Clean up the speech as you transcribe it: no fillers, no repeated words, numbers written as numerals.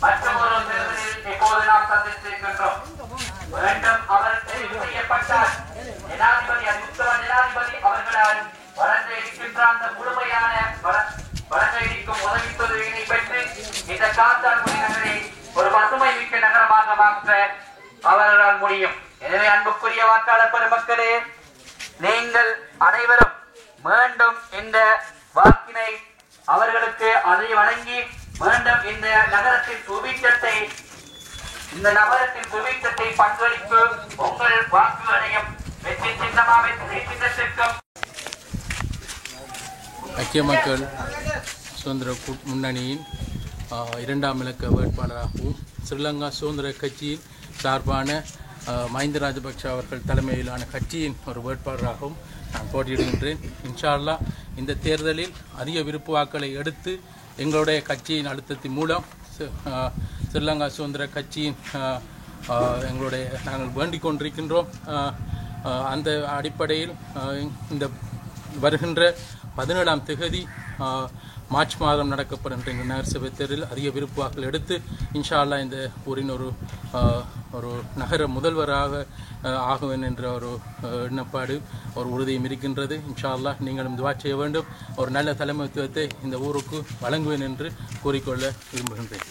மற்றொரு தேர்தலில் இப்போது நாம் சந்தித்திருக்கின்றோம். மீண்டும் அவர் தெரிவு செய்யப்பட்டார். ஜனாதிபதி உத்தம ஜனாதிபதி அவர்களால் வழங்க இருக்கின்ற அந்த முழுமையான வழங்க இருக்கும் உதவித்தொகையினை பெற்று இந்த காத்தான்குடி நகரை ஒரு பசுமை மிக்க நகரமாக மாற்ற அவர்களால் முடியும். எனவே அன்புக்குரிய வாக்காளர் பெருமக்களே, நீங்கள் அனைவரும் மீண்டும் இந்த வாக்கினை அவர்களுக்கு அதை வழங்கி மீண்டும் இந்த நகரத்தின் சுபீட்சத்தை பங்களிப்பு உங்கள் வாக்குகளையும் வெற்றி சின்னமாக சின்னத்திற்கும் ஐக்கிய மக்கள் சுதந்திர முன்னணியின் இரண்டாம் இலக்க வேட்பாளராகவும் ஸ்ரீலங்கா சுதந்திர கட்சியின் சார்பான மஹிந்த ராஜபக்ஷ அவர்கள் தலைமையிலான கட்சியின் ஒரு வேட்பாளராகவும் நான் போட்டியிடுகின்றேன். இன்ஷா அல்லாஹ் இந்த தேர்தலில் அதிக விருப்பு வாக்களை எடுத்து எங்களுடைய கட்சியின் அழுத்தத்தின் மூலம் ஸ்ரீலங்கா சுதந்திர கட்சியின் நாங்கள் வேண்டிக் கொண்டிருக்கின்றோம். அந்த அடிப்படையில் இந்த வருகின்ற 17ஆம் தேதி மார்ச் மாதம் நடக்கப்படுகின்ற இந்த நகரசபை தேர்தலில் அதிக விருப்பு வாக்கள் எடுத்து இன்ஷா அல்லாஹ் இந்த ஊரின் ஒரு நகர முதல்வராக ஆகுவேன் என்ற ஒரு எண்ணப்பாடு ஒரு உறுதியும் இருக்கின்றது. இன்ஷா அல்லாஹ் நீங்களும் துஆ செய்ய வேண்டும். ஒரு நல்ல தலைமைத்துவத்தை இந்த ஊருக்கு வழங்குவேன் என்று கூறிக்கொள்ள விரும்புகின்றேன்.